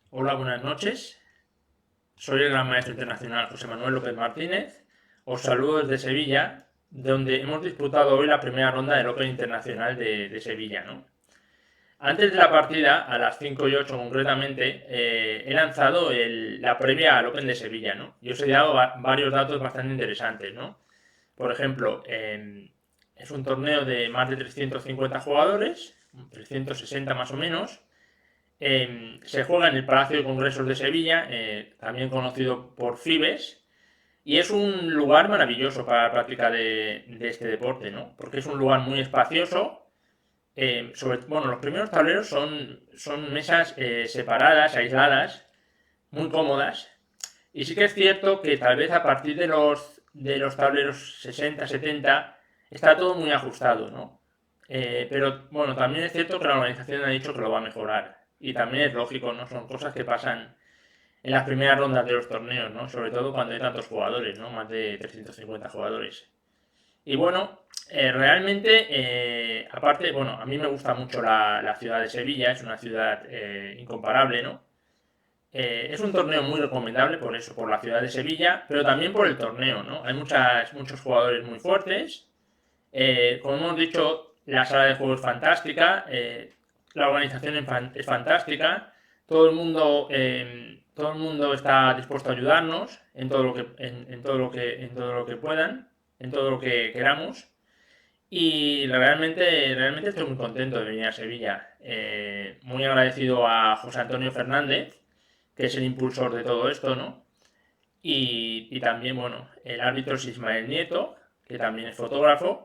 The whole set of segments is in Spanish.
Hola, buenas noches. Soy el Gran Maestro Internacional José Manuel López Martínez. Os saludo desde Sevilla, donde hemos disputado hoy la primera ronda del Open Internacional de Sevilla, ¿no? Antes de la partida, a las 5 y 8 concretamente, he lanzado la previa al Open de Sevilla, ¿no? Y os he dado varios datos bastante interesantes, ¿no? Por ejemplo, es un torneo de más de 350 jugadores, 360 más o menos. Se juega en el Palacio de Congresos de Sevilla, también conocido por Fibes, y es un lugar maravilloso para la práctica de este deporte, ¿no? Porque es un lugar muy espacioso. Bueno, los primeros tableros son mesas separadas, aisladas, muy cómodas. Y sí que es cierto que tal vez a partir de los tableros 60-70 está todo muy ajustado, ¿no? Pero bueno, también es cierto que la organización ha dicho que lo va a mejorar. Y también es lógico, ¿no? Son cosas que pasan en las primeras rondas de los torneos, ¿no? Sobre todo cuando hay tantos jugadores, ¿no? Más de 350 jugadores. Y bueno, realmente, aparte, bueno, a mí me gusta mucho la ciudad de Sevilla, es una ciudad incomparable, ¿no? Es un torneo muy recomendable por eso, por la ciudad de Sevilla, pero también por el torneo, ¿no? Hay muchos jugadores muy fuertes. Como hemos dicho, la sala de juego es fantástica, la organización es fantástica, todo el mundo está dispuesto a ayudarnos en todo lo que, en todo lo que puedan, en todo lo que queramos. Y realmente estoy muy contento de venir a Sevilla. Muy agradecido a José Antonio Fernández, que es el impulsor de todo esto, ¿no? Y también, bueno, el árbitro es Ismael Nieto, que también es fotógrafo.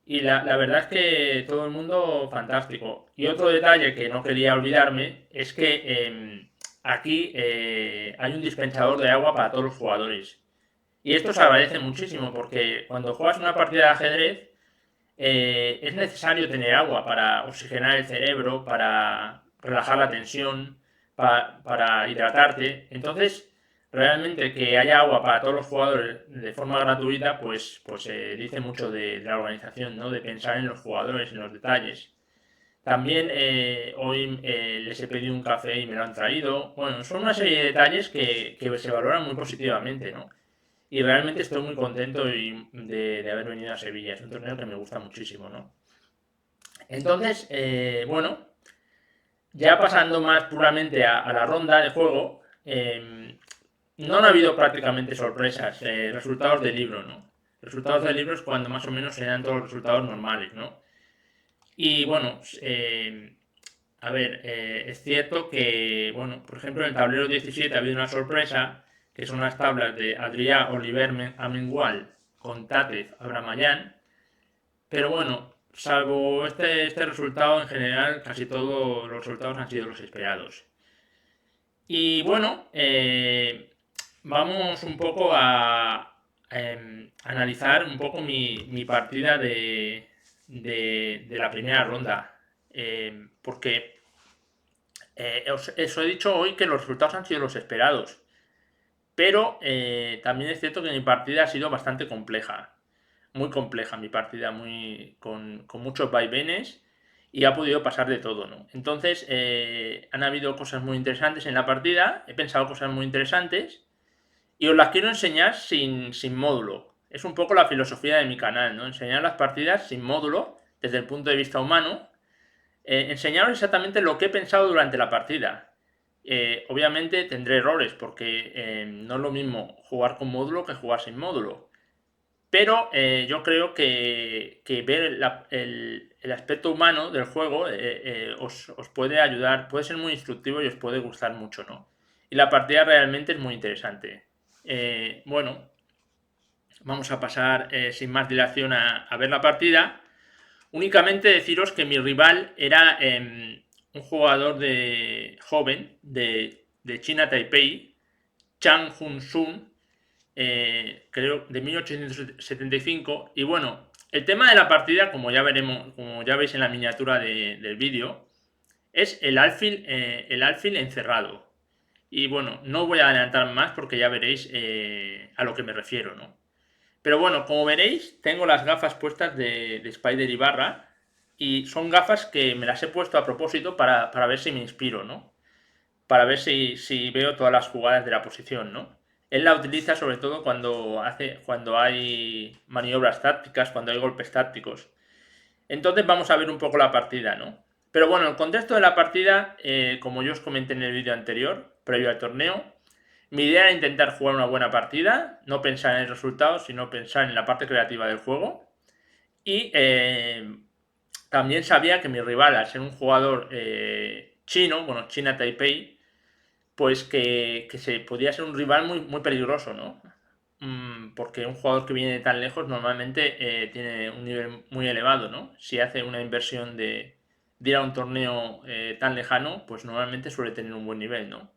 Y la verdad es que todo el mundo fantástico. Y otro detalle que no quería olvidarme es que aquí hay un dispensador de agua para todos los jugadores. Y esto se agradece muchísimo porque cuando juegas una partida de ajedrez es necesario tener agua para oxigenar el cerebro, para relajar la tensión, para hidratarte. Entonces, realmente que haya agua para todos los jugadores de forma gratuita, pues dice mucho de la organización, ¿no? De pensar en los jugadores, en los detalles. También hoy les he pedido un café y me lo han traído. Bueno, son una serie de detalles que se valoran muy positivamente, ¿no? Y realmente estoy muy contento de haber venido a Sevilla. Es un torneo que me gusta muchísimo, ¿no? Entonces, bueno, ya pasando más puramente a la ronda de juego, no han habido prácticamente sorpresas, resultados de libro, ¿no? Resultados de libro es cuando más o menos se dan todos los resultados normales, ¿no? Y bueno, a ver, es cierto que, bueno, por ejemplo, en el tablero 17 ha habido una sorpresa, que son las tablas de Adrià Oliver Amengual con Tátez Abramayán, pero bueno, salvo este resultado, en general, casi todos los resultados han sido los esperados. Y bueno, vamos un poco a analizar un poco mi partida de la primera ronda. Porque os he dicho hoy que los resultados han sido los esperados. Pero también es cierto que mi partida ha sido bastante compleja. Muy compleja mi partida, con muchos vaivenes. Y ha podido pasar de todo, ¿no? Entonces, han habido cosas muy interesantes en la partida. He pensado cosas muy interesantes. Y os las quiero enseñar sin módulo. Es un poco la filosofía de mi canal, ¿no? Enseñar las partidas sin módulo, desde el punto de vista humano, enseñaros exactamente lo que he pensado durante la partida. Obviamente tendré errores porque no es lo mismo jugar con módulo que jugar sin módulo. Pero yo creo que ver el aspecto humano del juego os puede ayudar, puede ser muy instructivo y os puede gustar mucho, ¿no? Y la partida realmente es muy interesante. Bueno, vamos a pasar sin más dilación a ver la partida. Únicamente deciros que mi rival era un jugador joven de China Taipei, Chang Hun-sun, creo de 1875. Y bueno, el tema de la partida, como ya veremos, como ya veis en la miniatura del vídeo, es el alfil encerrado. Y bueno, no voy a adelantar más porque ya veréis a lo que me refiero, ¿no? Pero bueno, como veréis, tengo las gafas puestas de Spider Ibarra y son gafas que me las he puesto a propósito para ver si me inspiro, ¿no? para ver si veo todas las jugadas de la posición, ¿no? Él la utiliza sobre todo cuando hay maniobras tácticas, cuando hay golpes tácticos. Entonces vamos a ver un poco la partida, ¿no? Pero bueno, el contexto de la partida, como yo os comenté en el vídeo anterior, previo al torneo, mi idea era intentar jugar una buena partida, no pensar en el resultado, sino pensar en la parte creativa del juego. Y también sabía que mi rival, al ser un jugador chino, bueno, China Taipei, pues que se podía ser un rival muy, muy peligroso, ¿no? Porque un jugador que viene de tan lejos normalmente tiene un nivel muy elevado, ¿no? Si hace una inversión de ir a un torneo tan lejano, pues normalmente suele tener un buen nivel, ¿no?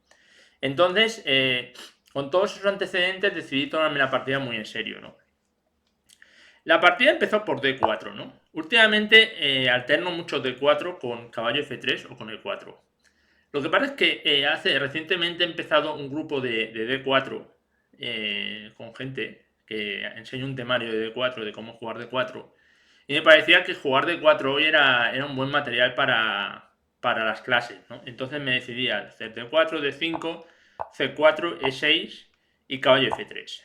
Entonces, con todos esos antecedentes decidí tomarme la partida muy en serio, ¿no? La partida empezó por D4, ¿no? Últimamente alterno mucho D4 con caballo F3 o con E4. Lo que pasa es que recientemente he empezado un grupo de D4 con gente que enseña un temario de D4, de cómo jugar D4. Y me parecía que jugar D4 hoy era un buen material para las clases, ¿no? Entonces me decidí a hacer D4, D5, C4, E6 y caballo F3.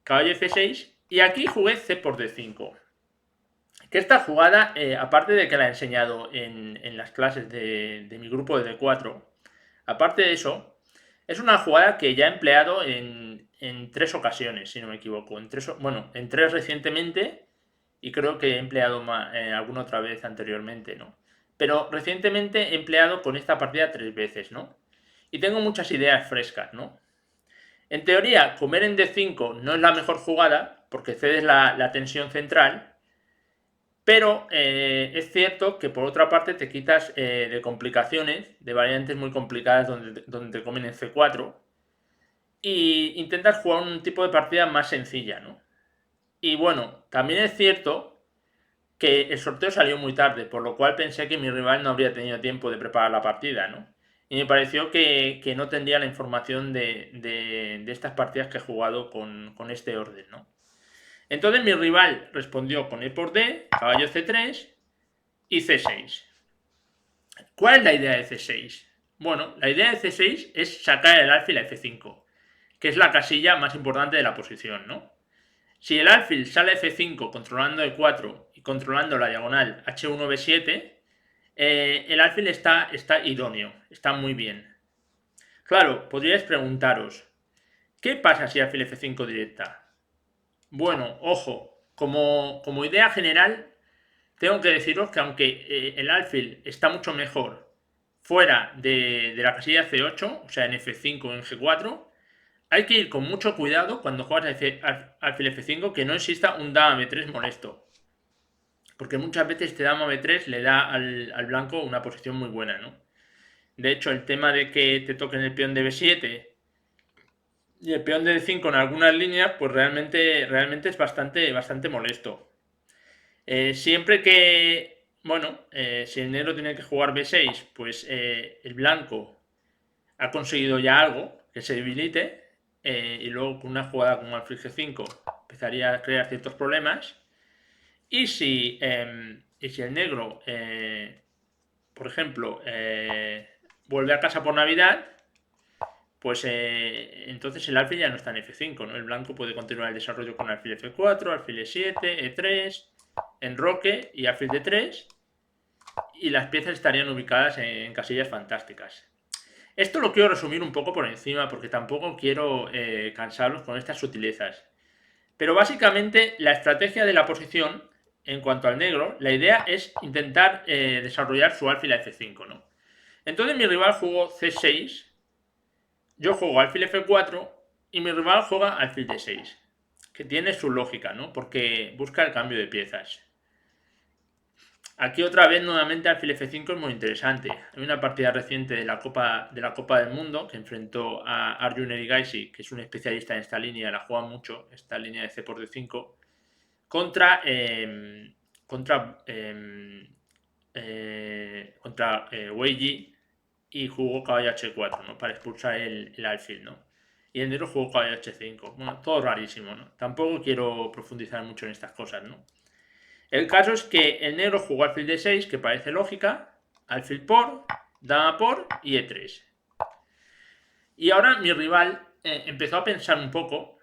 Caballo F6 y aquí jugué C por D5. Que esta jugada, aparte de que la he enseñado en las clases de mi grupo de D4, aparte de eso, es una jugada que ya he empleado en 3 ocasiones, si no me equivoco. En 3 recientemente y creo que he empleado alguna otra vez anteriormente, ¿no? Pero recientemente he empleado con esta partida 3 veces, ¿no? Y tengo muchas ideas frescas, ¿no? En teoría, comer en D5 no es la mejor jugada porque cedes la tensión central, pero es cierto que por otra parte te quitas de complicaciones, de variantes muy complicadas donde te comen en C4 y intentas jugar un tipo de partida más sencilla, ¿no? Y bueno, también es cierto que el sorteo salió muy tarde, por lo cual pensé que mi rival no habría tenido tiempo de preparar la partida, ¿no? Y me pareció que no tendría la información de estas partidas que he jugado con este orden, ¿no? Entonces mi rival respondió con E por D, caballo C3 y C6. ¿Cuál es la idea de C6? Bueno, la idea de C6 es sacar el alfil a F5, que es la casilla más importante de la posición, ¿no? Si el alfil sale a F5 controlando E4 y controlando la diagonal H1B7, el alfil está idóneo, está muy bien. Claro, podríais preguntaros, ¿qué pasa si alfil F5 directa? Bueno, ojo, como idea general, tengo que deciros que aunque el alfil está mucho mejor fuera de la casilla C8, o sea en F5 o en G4, hay que ir con mucho cuidado cuando juegas alfil F5 que no exista un dama B3 molesto. Porque muchas veces este dama B3 le da al blanco una posición muy buena, ¿no? De hecho, el tema de que te toquen el peón de B7 y el peón de D5 en algunas líneas, pues realmente es bastante molesto. Siempre que, bueno, si el negro tiene que jugar B6, pues el blanco ha conseguido ya algo que se debilite y luego con una jugada como alfil G5 empezaría a crear ciertos problemas. Y si el negro, por ejemplo, vuelve a casa por Navidad, pues entonces el alfil ya no está en F5, ¿no? El blanco puede continuar el desarrollo con alfil F4, alfil E7, E3, enroque y alfil D3, y las piezas estarían ubicadas en casillas fantásticas. Esto lo quiero resumir un poco por encima porque tampoco quiero cansaros con estas sutilezas. Pero básicamente la estrategia de la posición en cuanto al negro, la idea es intentar desarrollar su alfil a F5, ¿no? Entonces mi rival jugó C6, yo juego alfil F4 y mi rival juega alfil D6, que tiene su lógica, ¿no? Porque busca el cambio de piezas. Aquí otra vez nuevamente alfil F5 es muy interesante. Hay una partida reciente de la Copa del Mundo que enfrentó a Arjun Erigaisi, que es un especialista en esta línea, la juega mucho, esta línea de C por D5, contra Wei Yi, y jugó caballo H4, ¿no? Para expulsar el alfil, ¿no? Y el negro jugó caballo H5. Bueno, todo rarísimo, ¿no? Tampoco quiero profundizar mucho en estas cosas, ¿no? El caso es que el negro jugó alfil D6, que parece lógica, alfil por, dama por y E3. Y ahora mi rival empezó a pensar un poco.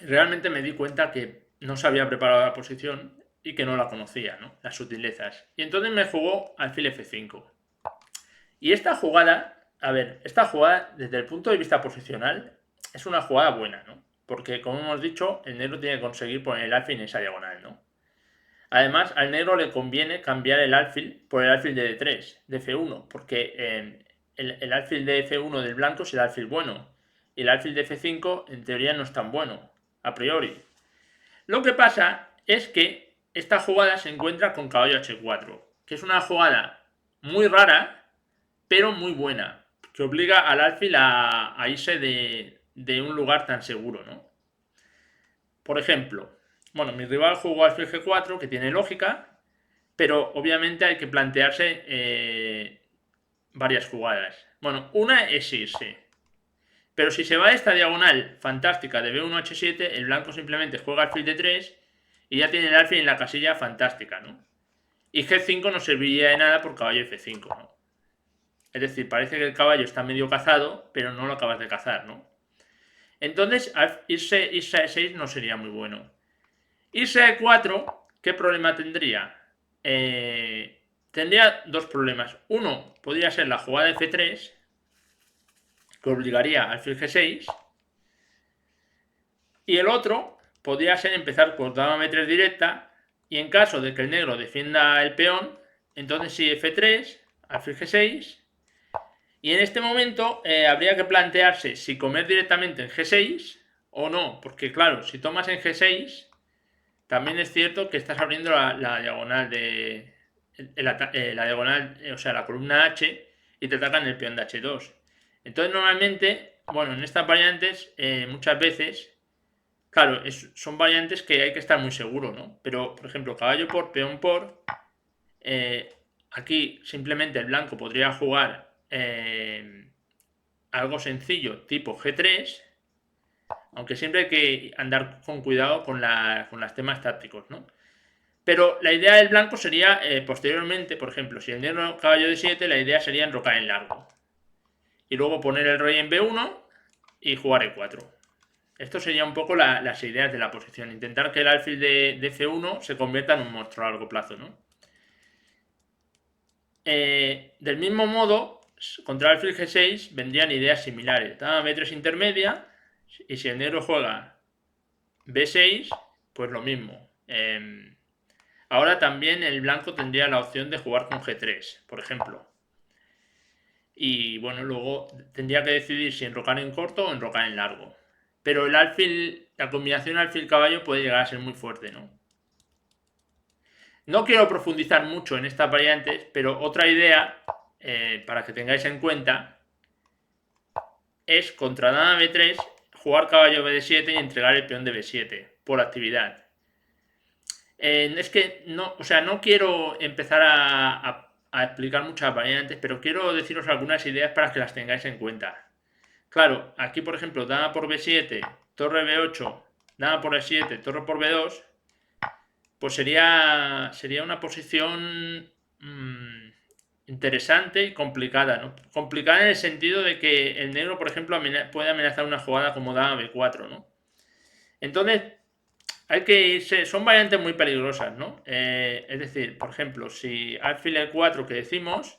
Realmente me di cuenta que no se había preparado la posición y que no la conocía, ¿no? Las sutilezas. Y entonces me jugó alfil F5. Y esta jugada, a ver, esta jugada desde el punto de vista posicional es una jugada buena, ¿no? Porque como hemos dicho, el negro tiene que conseguir poner el alfil en esa diagonal, ¿no? Además, al negro le conviene cambiar el alfil por el alfil de D3, de F1, porque el alfil de F1 del blanco es el alfil bueno. Y el alfil de F5 en teoría no es tan bueno, a priori. Lo que pasa es que esta jugada se encuentra con caballo H4, que es una jugada muy rara, pero muy buena, que obliga al alfil a irse de un lugar tan seguro, ¿no? Por ejemplo, bueno, mi rival jugó alfil G4, que tiene lógica, pero obviamente hay que plantearse varias jugadas. Bueno, una es irse. Pero si se va a esta diagonal fantástica de B1 H7, el blanco simplemente juega alfil D3 y ya tiene el alfil en la casilla fantástica, ¿no? Y G5 no serviría de nada por caballo F5, ¿no? Es decir, parece que el caballo está medio cazado, pero no lo acabas de cazar, ¿no? Entonces, irse a E6 no sería muy bueno. Irse a E4, ¿qué problema tendría? Tendría dos problemas. Uno, podría ser la jugada de F3, que obligaría al alfil G6. Y el otro podría ser empezar por dama B3 directa, y en caso de que el negro defienda el peón, entonces sí F3, alfil G6, y en este momento habría que plantearse si comer directamente en G6 o no, porque claro, si tomas en G6, también es cierto que estás abriendo la diagonal de la diagonal, o sea, la columna H, y te atacan el peón de H2. Entonces normalmente, bueno, en estas variantes muchas veces, claro, son variantes que hay que estar muy seguro, ¿no? Pero, por ejemplo, caballo por, peón por, aquí simplemente el blanco podría jugar algo sencillo tipo G3, aunque siempre hay que andar con cuidado con los temas tácticos, ¿no? Pero la idea del blanco sería, posteriormente, por ejemplo, si el negro caballo de 7, la idea sería enrocar en largo. Y luego poner el rey en B1 y jugar E4. Esto sería un poco las ideas de la posición. Intentar que el alfil de F1 se convierta en un monstruo a largo plazo, ¿no? Del mismo modo, contra el alfil G6 vendrían ideas similares. Dama B3 intermedia, y si el negro juega B6, pues lo mismo. Ahora también el blanco tendría la opción de jugar con G3, por ejemplo. Y bueno, luego tendría que decidir si enrocar en corto o enrocar en largo. Pero el alfil, la combinación alfil-caballo puede llegar a ser muy fuerte, ¿no? No quiero profundizar mucho en estas variantes, pero otra idea, para que tengáis en cuenta, es contra dama B3 jugar caballo B7 y entregar el peón de B7 por actividad. Es que no, o sea, no quiero empezar a explicar muchas variantes, pero quiero deciros algunas ideas para que las tengáis en cuenta. Claro, aquí por ejemplo, dama por B7, torre B8, dama por E7, torre por B2, pues sería una posición interesante y complicada, ¿no? Complicada en el sentido de que el negro, por ejemplo, puede amenazar una jugada como dama B4, ¿no? Entonces, hay que irse, son variantes muy peligrosas, ¿no? Es decir, por ejemplo, si alfil E4 que decimos,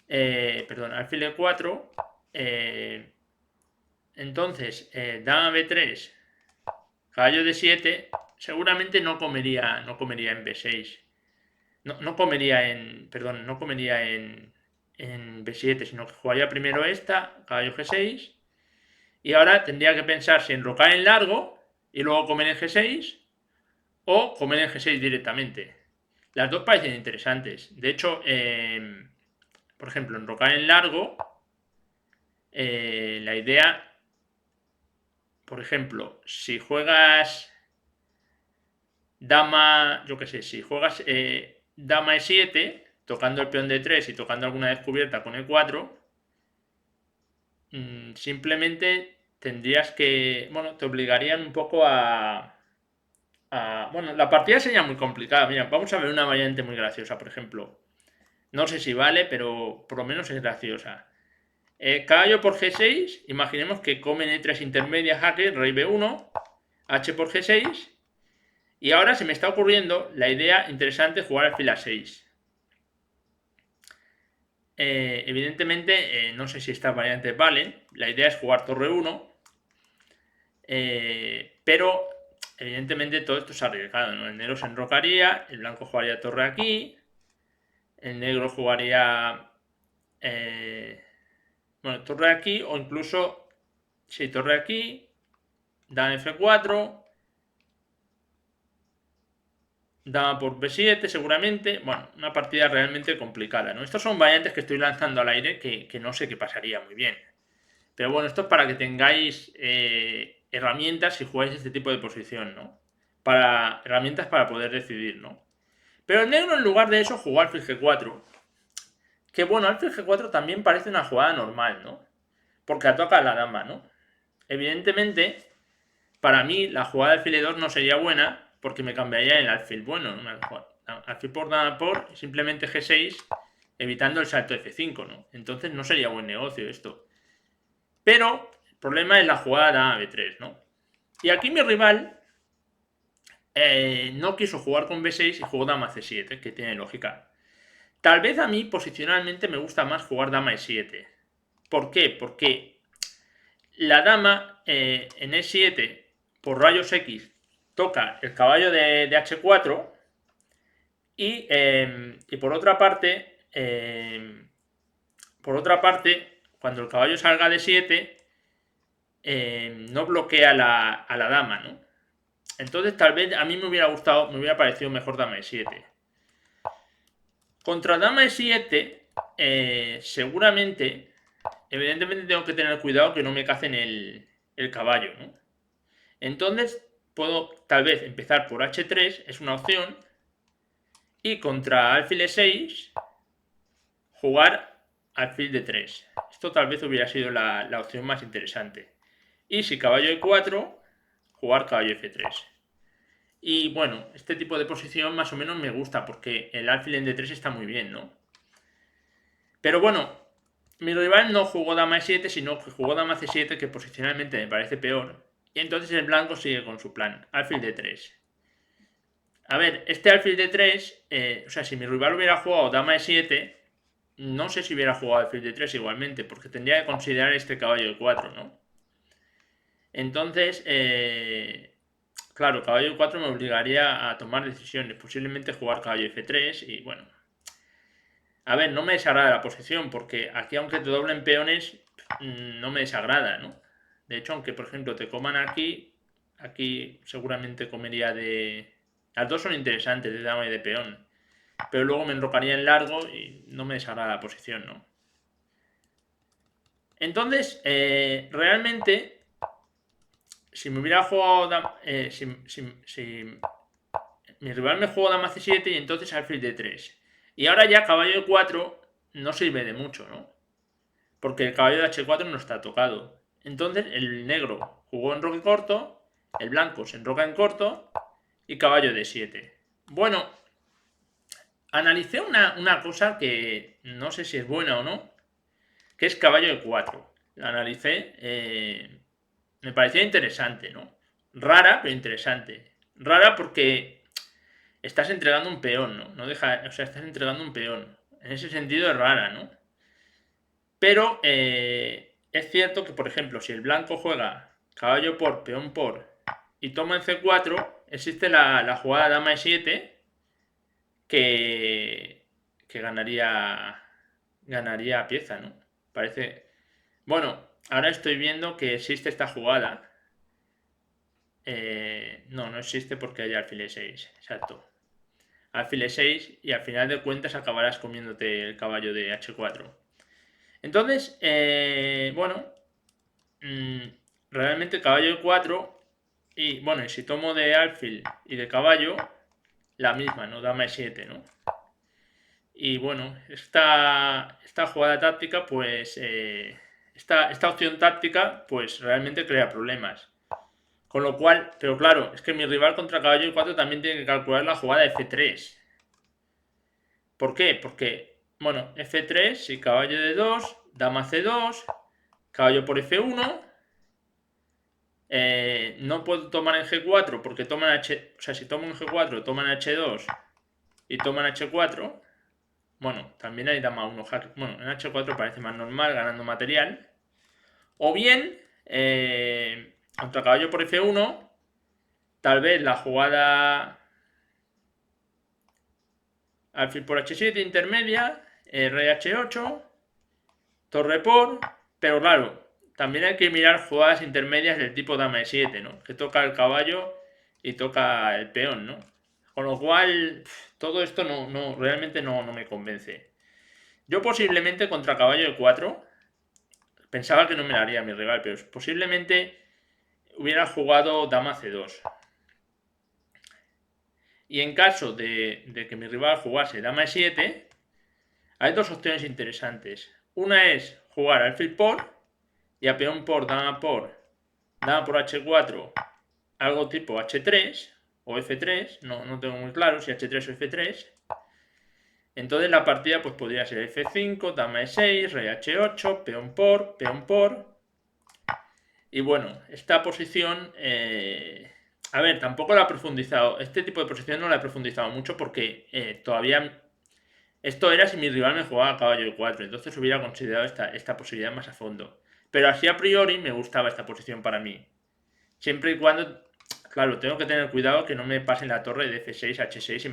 alfil E4, entonces dama B3, caballo D7, seguramente no comería en B6. No comería en, perdón, no comería en B7, sino que jugaría primero esta, caballo G6, y ahora tendría que pensar si enrocar en largo y luego comer en G6 o comer en G6 directamente. Las dos parecen interesantes. De hecho, por ejemplo, enrocar en largo, la idea, por ejemplo, si juegas dama, yo qué sé, si juegas dama E7, tocando el peón de 3 y tocando alguna descubierta con E4, simplemente tendrías que, bueno, te obligarían un poco bueno, la partida sería muy complicada. Mira, vamos a ver una variante muy graciosa, por ejemplo. No sé si vale, pero por lo menos es graciosa. Caballo por G6, imaginemos que come en E3 intermedia jaque, rey B1, H por G6, y ahora se me está ocurriendo la idea interesante de jugar alfil A6. Evidentemente, no sé si estas variantes valen, la idea es jugar torre 1, pero evidentemente todo esto es arriesgado, ¿no? El negro se enrocaría, el blanco jugaría torre aquí, el negro jugaría bueno, torre aquí, o incluso si torre aquí, dama F4, dama por B7 seguramente. Bueno, una partida realmente complicada, ¿no? Estos son variantes que estoy lanzando al aire que no sé qué pasaría muy bien. Pero bueno, esto es para que tengáis herramientas si jugáis este tipo de posición, ¿no? Herramientas para poder decidir, ¿no? Pero el negro, en lugar de eso, jugó alfil G4. Que bueno, alfil G4 también parece una jugada normal, ¿no? Porque ataca a la dama, ¿no? Evidentemente, para mí la jugada de alfil E2 no sería buena porque me cambiaría el alfil bueno, ¿no? Alfil por dama por simplemente G6, evitando el salto F5, ¿no? Entonces no sería buen negocio esto. Pero el problema es la jugada dama B3, ¿no? Y aquí mi rival no quiso jugar con B6 y jugó dama C7, que tiene lógica. Tal vez a mí posicionalmente me gusta más jugar dama E7. ¿Por qué? Porque la dama en E7 por rayos X toca el caballo de H4 y por otra parte, cuando el caballo salga de 7 no bloquea a la dama, ¿no? Entonces tal vez a mí me hubiera gustado, me hubiera parecido mejor dama E7. Contra dama E7, seguramente, evidentemente tengo que tener cuidado que no me cacen el caballo, ¿no? Entonces puedo tal vez empezar por H3, es una opción, y contra alfil E6 jugar alfil D3. Esto tal vez hubiera sido la opción más interesante. Y si caballo E4, jugar caballo F3. Y bueno, este tipo de posición más o menos me gusta porque el alfil en D3 está muy bien, ¿no? Pero bueno, mi rival no jugó dama E7, sino que jugó dama C7, que posicionalmente me parece peor. Y entonces el blanco sigue con su plan, alfil D3. A ver, este alfil D3, o sea, si mi rival hubiera jugado dama E7, no sé si hubiera jugado alfil D3 igualmente, porque tendría que considerar este caballo E4, ¿no? Entonces, claro, caballo E4 me obligaría a tomar decisiones, posiblemente jugar caballo F3 y bueno. A ver, no me desagrada la posición, porque aquí aunque te doblen peones, no me desagrada, ¿no? De hecho, aunque por ejemplo te coman aquí, aquí seguramente comería de... Las dos son interesantes, de dama y de peón. Pero luego me enrocaría en largo y no me desagrada la posición, ¿no? Entonces, realmente, si me hubiera jugado... si mi rival me jugó dama C7 y entonces alfil D3. Y ahora ya caballo E4 no sirve de mucho, ¿no? Porque el caballo de H4 no está tocado. Entonces el negro jugó en roque corto, el blanco se enroca en corto y caballo de 7. Bueno, analicé una cosa que no sé si es buena o no, que es caballo de 4. La analicé, me parecía interesante, ¿no? Rara, pero interesante. Rara porque estás entregando un peón, ¿no? No deja, o sea, estás entregando un peón. En ese sentido es rara, ¿no? Pero es cierto que, por ejemplo, si el blanco juega caballo por, peón por y toma en C4, existe la jugada dama E7 que ganaría pieza, ¿no? Parece... Bueno, ahora estoy viendo que existe esta jugada. No existe porque hay alfil E6, exacto. Alfil E6 y al final de cuentas acabarás comiéndote el caballo de H4. Entonces, bueno, realmente caballo E4 y bueno, y si tomo de alfil y de caballo, la misma, ¿no? Dama E7, ¿no? Y bueno, esta jugada táctica, pues, esta opción táctica, pues realmente crea problemas. Con lo cual, pero claro, es que mi rival contra caballo E4 también tiene que calcular la jugada F3. ¿Por qué? Porque, bueno, F3 y caballo de 2, dama C2, caballo por F1. No puedo tomar en G4 porque toman H... O sea, si tomo en G4 toman H2 y toman H4. Bueno, también hay dama 1 jaque. Bueno, en H4 parece más normal, ganando material. O bien, contra caballo por F1, tal vez la jugada alfil por H7 intermedia, rey H8, torre por... Pero claro, también hay que mirar jugadas intermedias del tipo dama E7, ¿no? Que toca el caballo y toca el peón, ¿no? Con lo cual, todo esto realmente no me convence. Yo posiblemente contra caballo E4 pensaba que no me la haría mi rival, pero posiblemente hubiera jugado dama C2. Y en caso de que mi rival jugase dama E7, hay dos opciones interesantes. Una es jugar alfil por y a peón por, dama por H4, algo tipo H3 o F3, no tengo muy claro si H3 o F3. Entonces la partida pues podría ser F5, dama E6, rey H8, peón por. Y bueno, esta posición, a ver, tampoco la he profundizado. Este tipo de posición no la he profundizado mucho porque todavía... Esto era si mi rival me jugaba a caballo de 4, entonces hubiera considerado esta posibilidad más a fondo. Pero así a priori me gustaba esta posición para mí. Siempre y cuando, claro, tengo que tener cuidado que no me pasen la torre de F6 a H6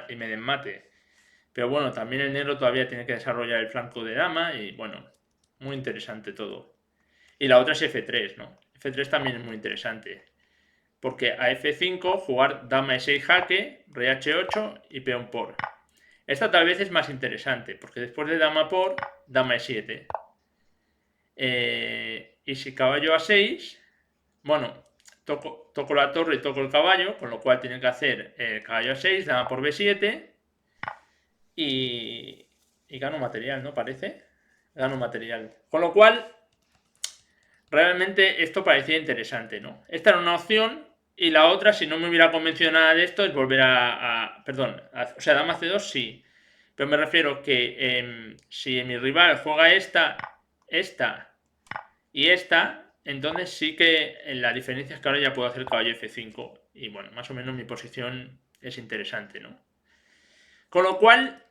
y me den mate. Pero bueno, también el negro todavía tiene que desarrollar el flanco de dama y bueno, muy interesante todo. Y la otra es F3, ¿no? F3 también es muy interesante. Porque a F5 jugar dama E6 jaque, rey H8 y peón por. Esta tal vez es más interesante, porque después de dama por, dama E7. Y si caballo A6, bueno, toco la torre y toco el caballo, con lo cual tiene que hacer caballo A6, dama por B7 y gano material, ¿no? Parece. Gano material. Con lo cual, realmente esto parecía interesante, ¿no? Esta era una opción y la otra, si no me hubiera convencido nada de esto, es volver o sea, dama C2 sí. Pero me refiero que si mi rival juega esta y esta, entonces sí que la diferencia es que ahora ya puedo hacer caballo F5. Y bueno, más o menos mi posición es interesante, ¿no? Con lo cual,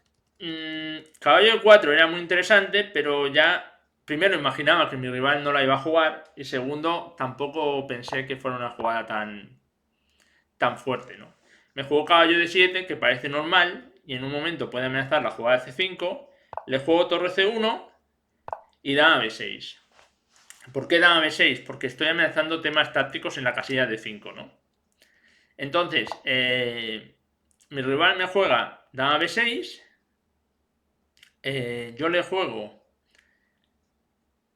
caballo E4 era muy interesante, pero ya, primero imaginaba que mi rival no la iba a jugar y segundo, tampoco pensé que fuera una jugada tan fuerte, ¿no? Me jugó caballo D7, que parece normal, y en un momento puede amenazar la jugada de C5, le juego torre C1 y dama B6. ¿Por qué dama B6? Porque estoy amenazando temas tácticos en la casilla de 5, ¿no? Entonces, mi rival me juega dama B6, yo le juego...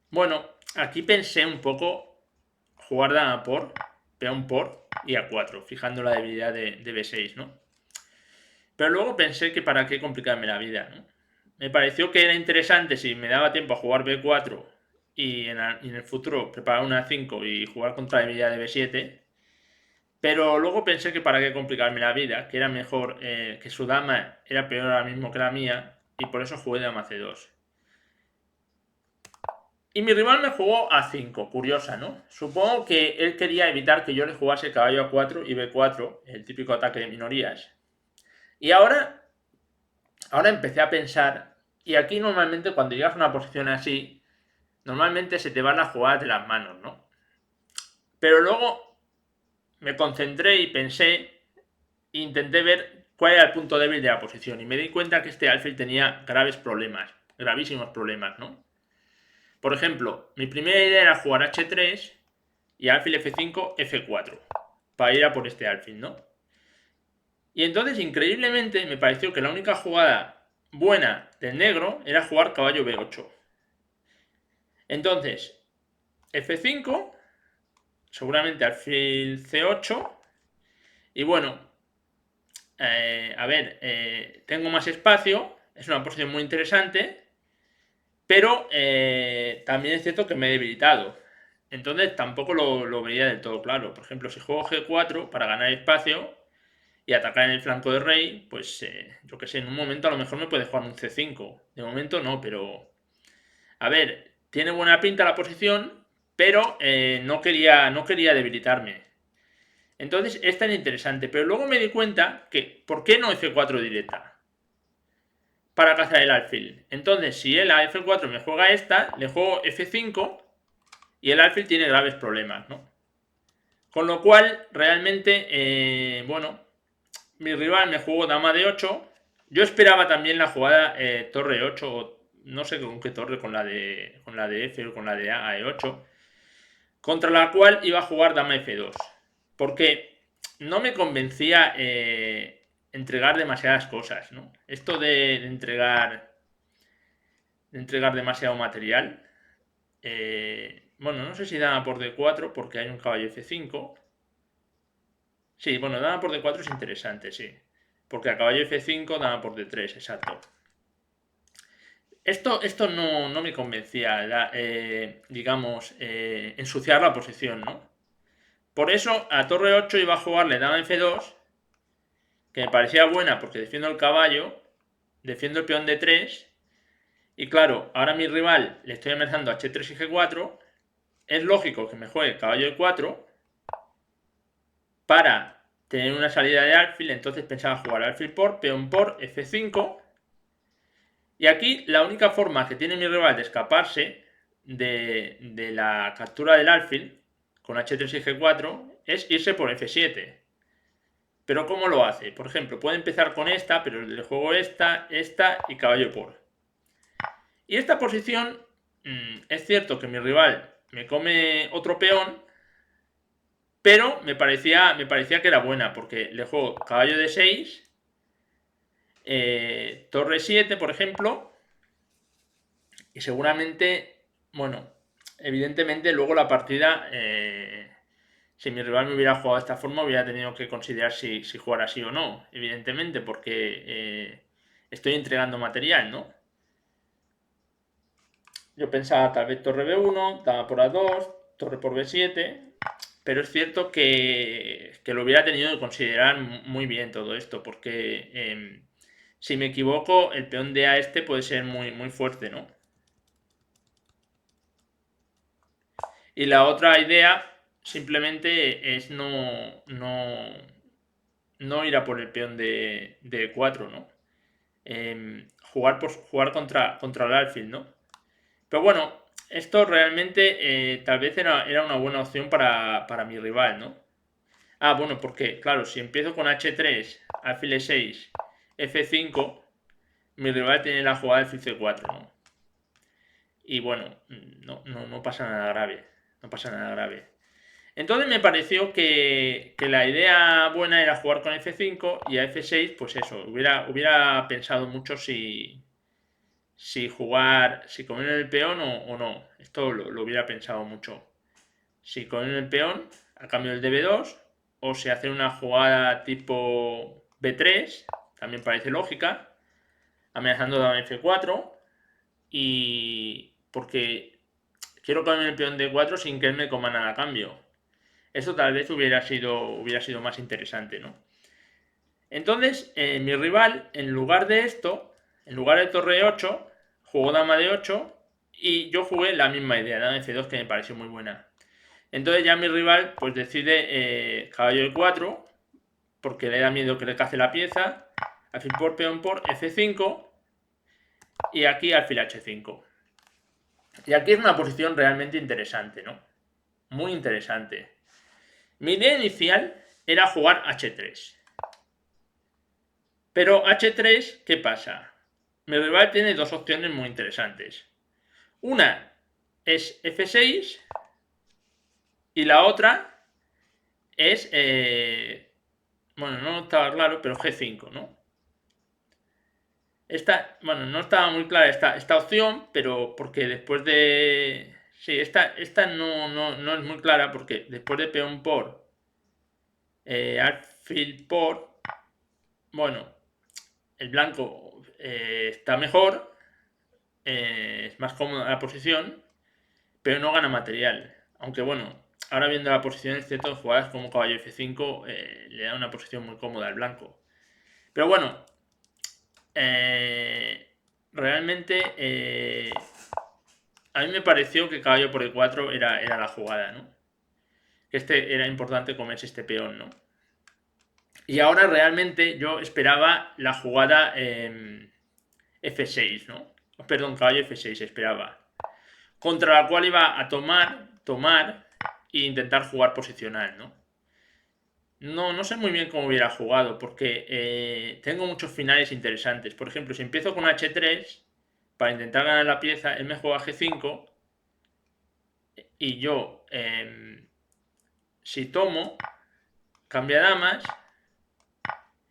Bueno, aquí pensé un poco jugar dama por, peón por y A4, fijando la debilidad de B6, ¿no? Pero luego pensé que para qué complicarme la vida, ¿no? Me pareció que era interesante si me daba tiempo a jugar B4 y en el futuro preparar una 5 y jugar contra la debilidad de B7. Pero luego pensé que para qué complicarme la vida, que era mejor, que su dama era peor ahora mismo que la mía, y por eso jugué dama C2. Y mi rival me jugó A5, curiosa, ¿no? Supongo que él quería evitar que yo le jugase caballo A4 y B4, el típico ataque de minorías. Y ahora empecé a pensar, y aquí normalmente cuando llegas a una posición así, normalmente se te van las jugadas de las manos, ¿no? Pero luego me concentré y pensé, e intenté ver cuál era el punto débil de la posición, y me di cuenta que este alfil tenía graves problemas, gravísimos problemas, ¿no? Por ejemplo, mi primera idea era jugar H3 y alfil F5, F4, para ir a por este alfil, ¿no? Y entonces, increíblemente, me pareció que la única jugada buena del negro era jugar caballo B8. Entonces, F5, seguramente alfil C8, y bueno, a ver, tengo más espacio, es una posición muy interesante, pero también es cierto que me he debilitado. Entonces tampoco lo veía del todo claro. Por ejemplo, si juego G4 para ganar espacio y atacar en el flanco de rey, pues yo que sé, en un momento a lo mejor me puede jugar un C5. De momento no, pero a ver, tiene buena pinta la posición, pero no quería debilitarme. Entonces, esta era interesante. Pero luego me di cuenta que, ¿por qué no F4 directa? Para cazar el alfil. Entonces, si él a F4 me juega esta, le juego F5 y el alfil tiene graves problemas, ¿no? Con lo cual, realmente, bueno, mi rival me jugó dama de 8. Yo esperaba también la jugada torre 8, o no sé con qué torre, con la de F o con la de A E8, contra la cual iba a jugar dama F2. Porque no me convencía entregar demasiadas cosas, ¿no? Esto de entregar demasiado material. Bueno, no sé si dama por D4 porque hay un caballo F5. Sí, bueno, dama por D4 es interesante, sí. Porque a caballo F5, dama por D3, exacto. Esto no me convencía, digamos, ensuciar la posición, ¿no? Por eso a torre 8 iba a jugarle dama F2, que me parecía buena porque defiendo el caballo, defiendo el peón D3, y claro, ahora a mi rival le estoy amenazando a H3 y G4, es lógico que me juegue caballo E4 para tener una salida de alfil, entonces pensaba jugar alfil por, peón por, F5, y aquí la única forma que tiene mi rival de escaparse de la captura del alfil con H3 y G4 es irse por F7. Pero ¿cómo lo hace? Por ejemplo, puede empezar con esta, pero le juego esta y caballo por. Y esta posición, es cierto que mi rival me come otro peón, pero me parecía que era buena, porque le juego caballo de 6, torre 7, por ejemplo, y seguramente, bueno, evidentemente luego la partida, si mi rival me hubiera jugado de esta forma, hubiera tenido que considerar si jugar así o no, evidentemente, porque estoy entregando material, ¿no? Yo pensaba tal vez torre B1, dama por A2, torre por B7, pero es cierto que lo hubiera tenido que considerar muy bien todo esto, porque si me equivoco, el peón de A este puede ser muy, muy fuerte, ¿no? Y la otra idea simplemente es no ir a por el peón de 4, ¿no? Jugar contra el alfil, ¿no? Pero bueno, esto realmente tal vez era una buena opción para mi rival, ¿no? Ah, bueno, porque, claro, si empiezo con H3, alfil E6, F5, mi rival tiene la jugada de C4, ¿no? Y bueno, no pasa nada grave. No pasa nada grave. Entonces me pareció que la idea buena era jugar con F5 y a F6, pues eso, hubiera pensado mucho si comer el peón o no. Esto lo hubiera pensado mucho. Si comer el peón a cambio del DB2, o si hacer una jugada tipo B3, también parece lógica, amenazando dama F4, y porque quiero comer el peón D4 sin que él me coma nada a cambio. Eso tal vez hubiera sido más interesante, ¿no? Entonces, mi rival, en lugar de esto, en lugar de torre 8, jugó dama de 8 y yo jugué la misma idea, dama F2, que me pareció muy buena. Entonces ya mi rival pues decide caballo de 4, porque le da miedo que le cace la pieza, alfil por peón por F5 y aquí alfil H5. Y aquí es una posición realmente interesante, ¿no? Muy interesante. Mi idea inicial era jugar H3. Pero H3, ¿qué pasa? Mi rival tiene dos opciones muy interesantes. Una es F6 y la otra es, bueno, no estaba claro, pero G5, ¿no? Bueno, no estaba muy clara esta opción, pero porque después de... Sí, esta no es muy clara porque después de peón por, alfil por, bueno, el blanco está mejor, es más cómoda la posición, pero no gana material. Aunque bueno, ahora viendo la posición, es cierto, jugadas como caballo F5 le da una posición muy cómoda al blanco. Pero bueno, realmente a mí me pareció que caballo por E4 era la jugada, ¿no? Que era importante comerse este peón, ¿no? Y ahora realmente yo esperaba la jugada F6, ¿no? Perdón, caballo F6 esperaba. Contra la cual iba a tomar e intentar jugar posicional, ¿no? No sé muy bien cómo hubiera jugado, porque tengo muchos finales interesantes. Por ejemplo, si empiezo con H3, para intentar ganar la pieza, él me juega G5, y yo, si tomo, cambia damas,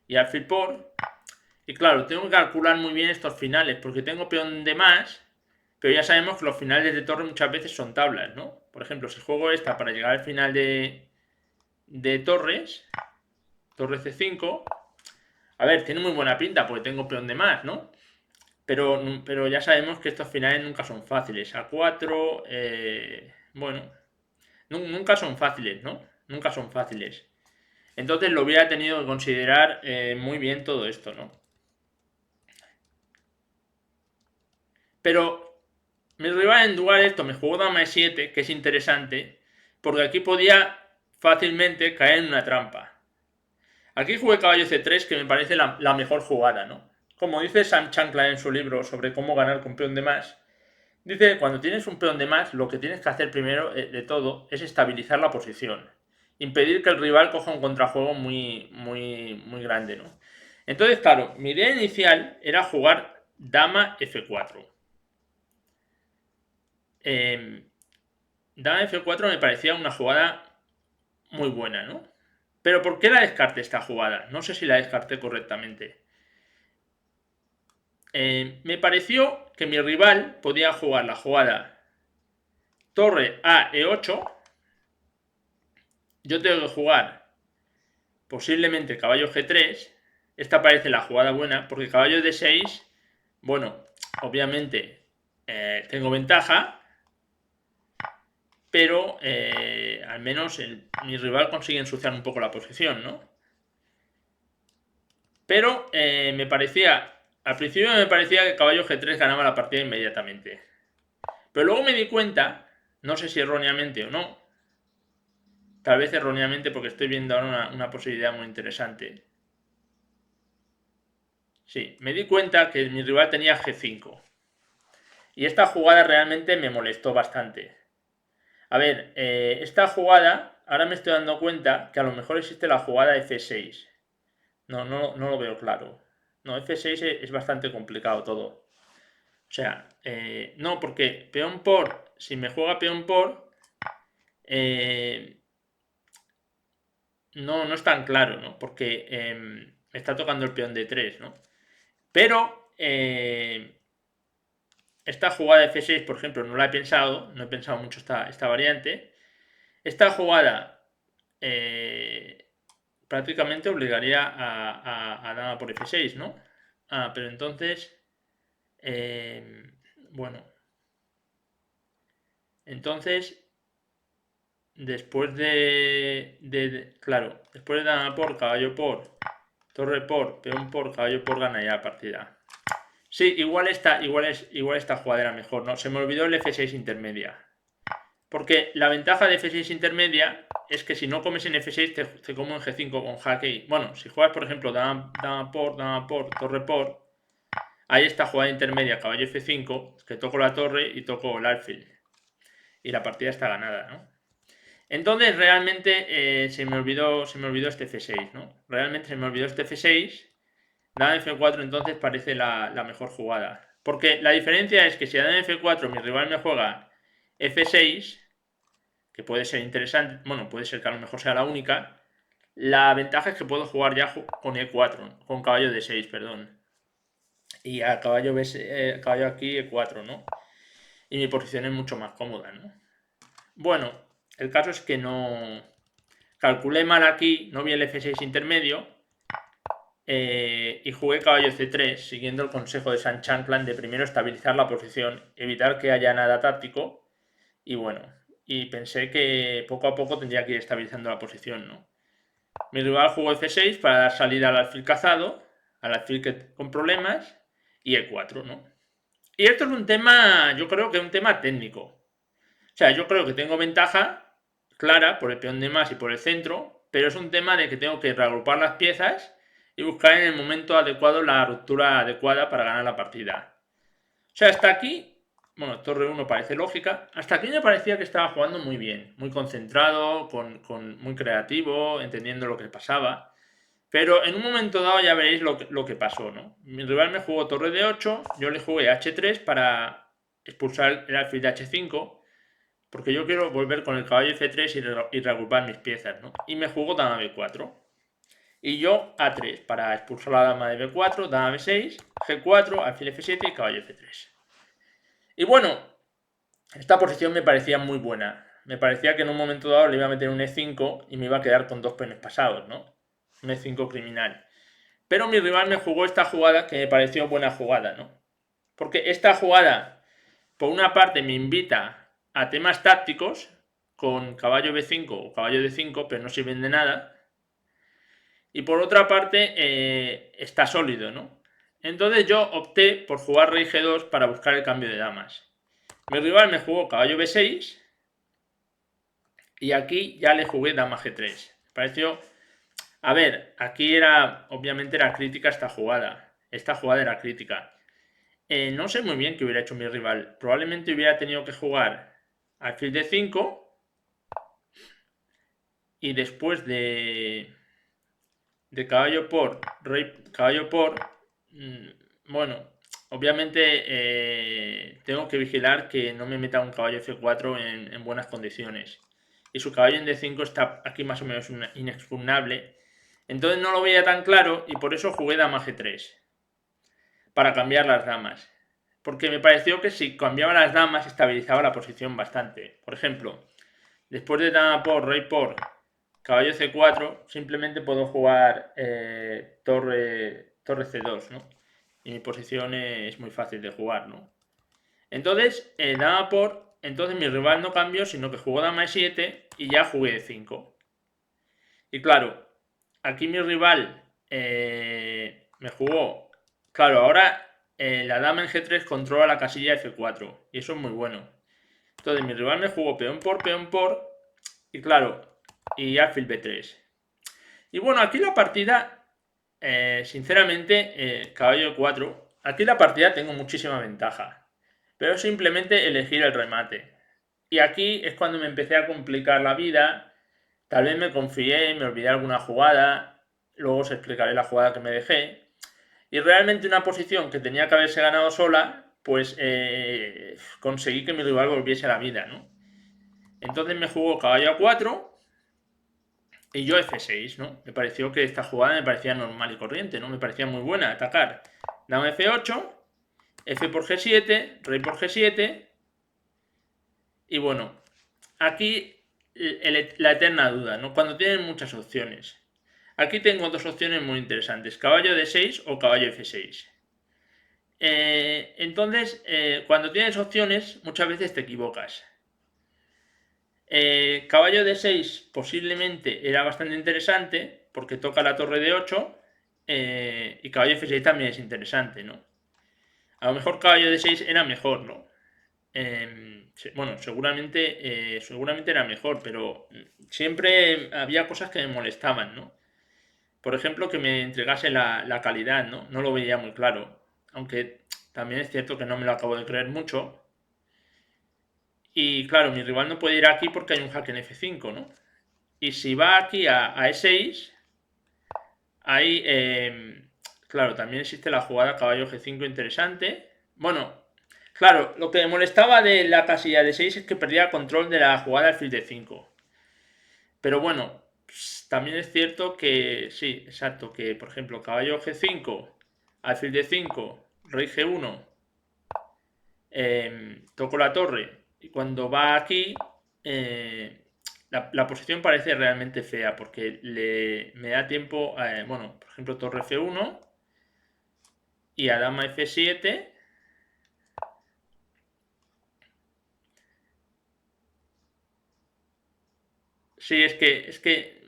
y alfil por. Y claro, tengo que calcular muy bien estos finales, porque tengo peón de más, pero ya sabemos que los finales de torre muchas veces son tablas, ¿no? Por ejemplo, si juego esta para llegar al final de torres, torre C5, a ver, tiene muy buena pinta porque tengo peón de más, ¿no? Pero ya sabemos que estos finales nunca son fáciles. A4, bueno, nunca son fáciles, ¿no? Nunca son fáciles. Entonces lo hubiera tenido que considerar muy bien todo esto, ¿no? Pero mi rival en lugar de esto me jugó dama E7, que es interesante, porque aquí podía fácilmente caer en una trampa. Aquí jugué caballo C3, que me parece la mejor jugada, ¿no? Como dice Sam Chancla en su libro sobre cómo ganar con peón de más, dice, cuando tienes un peón de más, lo que tienes que hacer primero de todo es estabilizar la posición. Impedir que el rival coja un contrajuego muy grande, ¿no? Entonces, claro, mi idea inicial era jugar dama F4. Dama F4 me parecía una jugada muy buena, ¿no? Pero ¿por qué la descarté esta jugada? No sé si la descarté correctamente. Me pareció que mi rival podía jugar la jugada torre a E8. Yo tengo que jugar posiblemente caballo G3. Esta parece la jugada buena porque caballo D6, bueno, obviamente tengo ventaja, pero al menos mi rival consigue ensuciar un poco la posición, ¿no? Pero me parecía, al principio me parecía que caballo G3 ganaba la partida inmediatamente. Pero luego me di cuenta, no sé si erróneamente o no, tal vez erróneamente porque estoy viendo ahora una posibilidad muy interesante. Sí, me di cuenta que mi rival tenía G5. Y esta jugada realmente me molestó bastante. A ver, esta jugada, ahora me estoy dando cuenta que a lo mejor existe la jugada F6. No lo veo claro. No, F6 es bastante complicado todo. O sea, no, porque peón por, si me juega peón por, no es tan claro, ¿no? Porque me está tocando el peón de 3, ¿no? Pero esta jugada de F6, por ejemplo, no la he pensado, no he pensado mucho esta variante. Esta jugada prácticamente obligaría a dama por F6, ¿no? Pero entonces, bueno, entonces, después claro, después de dama por, caballo por, torre por, peón por, caballo por, gana ya la partida. Sí, igual esta jugada era mejor, ¿no? Se me olvidó el F6 intermedia. Porque la ventaja de F6 intermedia es que si no comes en F6 te como en G5 con jaque. Bueno, si juegas, por ejemplo, dama por, torre por, hay esta jugada intermedia, caballo F5, que toco la torre y toco el alfil. Y la partida está ganada, ¿no? Entonces, realmente se me olvidó este F6, ¿no? Realmente se me olvidó este F6. Dama F4 entonces parece la mejor jugada. Porque la diferencia es que si a dama F4 mi rival me juega F6, que puede ser interesante, bueno, puede ser que a lo mejor sea la única, la ventaja es que puedo jugar ya con E4, con caballo D6, perdón. Y a caballo aquí E4, ¿no? Y mi posición es mucho más cómoda, ¿no? Bueno, el caso es que no... Calculé mal aquí, no vi el F6 intermedio, y jugué caballo C3, siguiendo el consejo de San Chanclan de primero estabilizar la posición, evitar que haya nada táctico, y bueno, y pensé que poco a poco tendría que ir estabilizando la posición, ¿no? Mi rival jugó F6 para dar salida al alfil cazado, al alfil con problemas, y E4, ¿no? Y esto es un tema, yo creo que es un tema técnico. O sea, yo creo que tengo ventaja clara por el peón de más y por el centro, pero es un tema de que tengo que reagrupar las piezas y buscar en el momento adecuado la ruptura adecuada para ganar la partida. O sea, hasta aquí, bueno, torre 1 parece lógica, hasta aquí me parecía que estaba jugando muy bien, muy concentrado, muy creativo, entendiendo lo que pasaba. Pero en un momento dado ya veréis lo que pasó, ¿no? Mi rival me jugó torre de 8, yo le jugué h3 para expulsar el alfil de h5, porque yo quiero volver con el caballo f3 y reagrupar mis piezas, ¿no? Y me jugó dama b4. Y yo a3 para expulsar la dama de b4, dama b6, g4, alfil f7 y caballo f3. Y bueno, esta posición me parecía muy buena. Me parecía que en un momento dado le iba a meter un e5 y me iba a quedar con dos peones pasados, ¿no? Un e5 criminal. Pero mi rival me jugó esta jugada que me pareció buena jugada, ¿no? Porque esta jugada, por una parte, me invita a temas tácticos con caballo b5 o caballo d5, pero no sirven de nada. Y por otra parte, está sólido, ¿no? Entonces yo opté por jugar rey g2 para buscar el cambio de damas. Mi rival me jugó caballo b6 y aquí ya le jugué dama g3. Me pareció... A ver, aquí obviamente era crítica esta jugada. Esta jugada era crítica. No sé muy bien qué hubiera hecho mi rival. Probablemente hubiera tenido que jugar alfil de 5 y después de caballo por, rey, caballo por, bueno, obviamente tengo que vigilar que no me meta un caballo f4 en buenas condiciones. Y su caballo en d5 está aquí más o menos inexpugnable. Entonces no lo veía tan claro y por eso jugué dama g3. Para cambiar las damas. Porque me pareció que si cambiaba las damas estabilizaba la posición bastante. Por ejemplo, después de dama por, rey por, caballo c4, simplemente puedo jugar torre c2, ¿no? Y mi posición es muy fácil de jugar, ¿no? Entonces, dama por, entonces mi rival no cambió, sino que jugó dama e7 y ya jugué e5. Y claro, aquí mi rival me jugó. Claro, ahora la dama en G3 controla la casilla F4. Y eso es muy bueno. Entonces mi rival me jugó peón por. Y claro, y alfil B3. Y bueno, aquí la partida, sinceramente, caballo 4. Aquí la partida tengo muchísima ventaja. Pero simplemente elegir el remate. Y aquí es cuando me empecé a complicar la vida. Tal vez me confié, me olvidé alguna jugada. Luego os explicaré la jugada que me dejé. Y realmente una posición que tenía que haberse ganado sola, pues conseguí que mi rival volviese a la vida, ¿no? Entonces me jugó caballo a4 y yo f6, ¿no? Me pareció que esta jugada me parecía normal y corriente, ¿no? Me parecía muy buena atacar. Dama f8, f por g7, rey por g7. Y bueno, aquí la eterna duda, ¿no? Cuando tienen muchas opciones. Aquí tengo dos opciones muy interesantes, caballo d6 o caballo f6. Entonces, cuando tienes opciones, muchas veces te equivocas. Caballo de 6 posiblemente era bastante interesante porque toca la torre de 8 y caballo f6 también es interesante, ¿no? A lo mejor caballo de 6 era mejor, ¿no? Bueno, seguramente era mejor, pero siempre había cosas que me molestaban, ¿no? Por ejemplo, que me entregase la calidad, ¿no? No lo veía muy claro. Aunque también es cierto que no me lo acabo de creer mucho. Y claro, mi rival no puede ir aquí porque hay un jaque en F5, ¿no? Y si va aquí a E6, ahí, claro, también existe la jugada caballo G5 interesante. Bueno, claro, lo que me molestaba de la casilla de 6 es que perdía control de la jugada alfil de 5. Pero bueno, también es cierto que, sí, exacto, que por ejemplo caballo G5, alfil de 5, rey G1, toco la torre y cuando va aquí, la posición parece realmente fea porque me da tiempo, bueno, por ejemplo, torre F1 y a dama F7. Sí, es que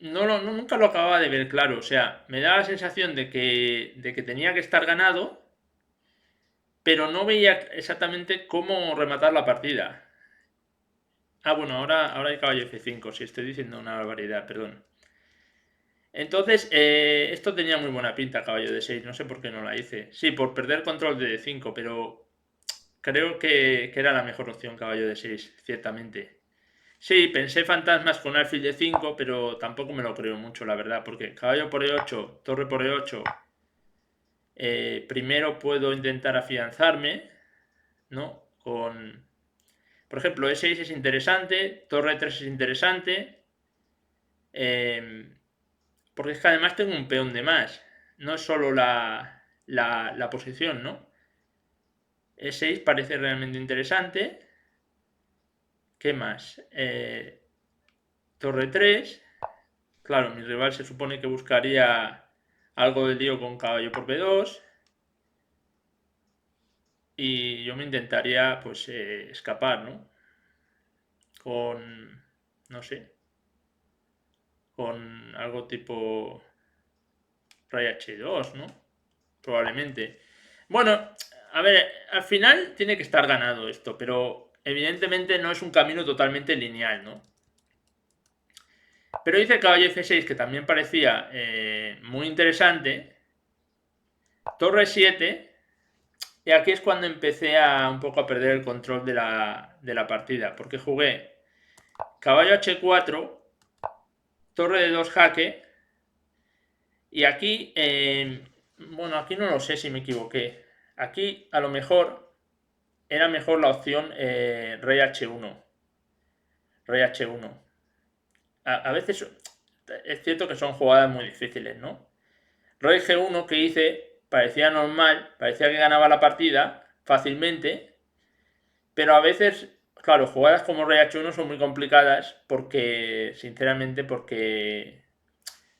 nunca lo acababa de ver claro. O sea, me da la sensación de que tenía que estar ganado pero no veía exactamente cómo rematar la partida. Ah, bueno, ahora hay caballo F5, si estoy diciendo una barbaridad, perdón. Entonces, esto tenía muy buena pinta, caballo de 6, no sé por qué no la hice. Sí, por perder control de D5, pero creo que era la mejor opción caballo de 6, ciertamente. Sí, pensé fantasmas con alfil de 5, pero tampoco me lo creo mucho, la verdad, porque caballo por E8, torre por E8, primero puedo intentar afianzarme, ¿no? Por ejemplo, E6 es interesante, torre 3 es interesante, porque es que además tengo un peón de más, no es solo la posición, ¿no? E6 parece realmente interesante. ¿Qué más? Torre 3. Claro, mi rival se supone que buscaría algo de lío con caballo por B2. Y yo me intentaría, pues, escapar, ¿no? Con, no sé, con algo tipo rey H2, ¿no? Probablemente. Bueno, a ver, al final tiene que estar ganado esto, pero evidentemente no es un camino totalmente lineal, ¿no? Pero dice caballo F6, que también parecía muy interesante. Torre 7. Y aquí es cuando empecé un poco a perder el control de la partida. Porque jugué caballo H4, torre de 2 jaque. Y aquí, bueno, aquí no lo sé si me equivoqué. Aquí a lo mejor era mejor la opción rey H1. Rey H1. A veces es cierto que son jugadas muy difíciles, ¿no? Rey G1 que hice parecía normal, parecía que ganaba la partida fácilmente, pero a veces, claro, jugadas como Rey H1 son muy complicadas porque, sinceramente, porque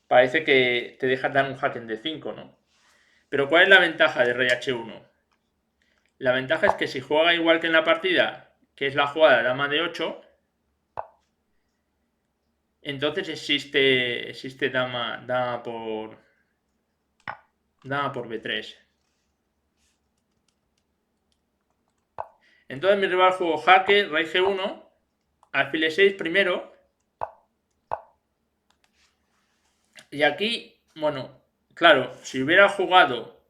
parece que te dejas dar un jaque en D5, ¿no? Pero ¿cuál es la ventaja de Rey H1? La ventaja es que si juega igual que en la partida, que es la jugada de dama de 8, entonces existe dama por B3. Entonces mi rival jugó jaque, rey G1, alfil E6 primero. Y aquí, bueno, claro, si hubiera jugado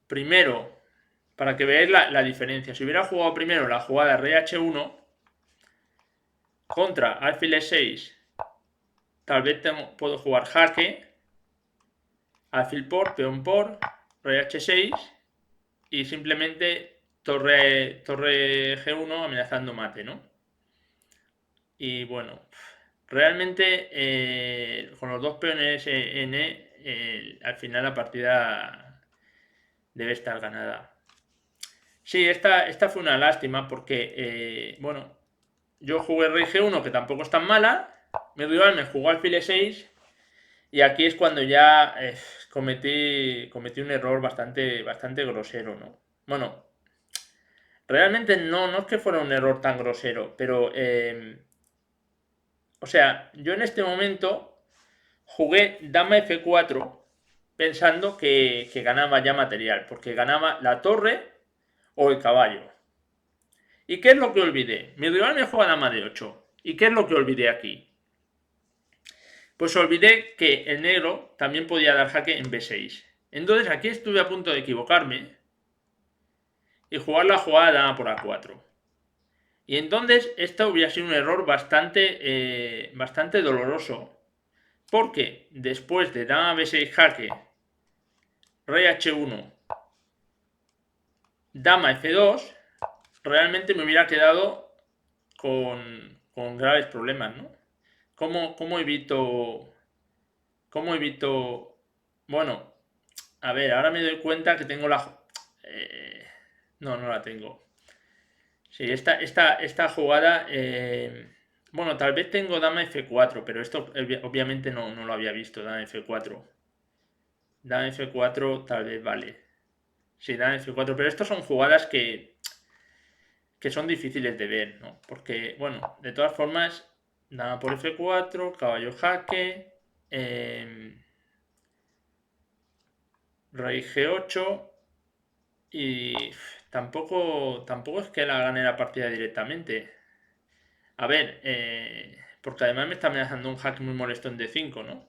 primero, para que veáis la diferencia, si hubiera jugado primero la jugada rey H1 contra alfil E6, tal vez puedo jugar jaque, alfil por, peón por, rey H6 y simplemente torre G1 amenazando mate, ¿no? Y bueno, realmente con los dos peones en al final la partida debe estar ganada. Sí, esta fue una lástima porque, bueno, yo jugué rey G1 que tampoco es tan mala, mi rival me jugó alfil E6 y aquí es cuando ya cometí un error bastante grosero, ¿no? Bueno, realmente no es que fuera un error tan grosero, pero o sea, yo en este momento jugué dama F4 pensando que ganaba ya material, porque ganaba la torre o el caballo. ¿Y qué es lo que olvidé? Mi rival me juega dama de 8. ¿Y qué es lo que olvidé aquí? Pues olvidé que el negro también podía dar jaque en B6. Entonces aquí estuve a punto de equivocarme y jugar la jugada dama por A4. Y entonces esto hubiera sido un error bastante doloroso. Porque después de dama B6 jaque, rey H1, dama F2, realmente me hubiera quedado con graves problemas, ¿no? ¿Cómo evito? ¿Cómo evito? Bueno, a ver, ahora me doy cuenta que tengo la... no la tengo. Sí, esta jugada... bueno, tal vez tengo dama F4, pero esto obviamente no lo había visto, dama F4. Dama F4 tal vez vale. Sí, dama F4, pero estas son jugadas que son difíciles de ver, ¿no? Porque, bueno, de todas formas, dama por F4, caballo jaque, rey G8 y tampoco es que la gane la partida directamente. A ver, porque además me está amenazando un hack muy molesto en D5, ¿no?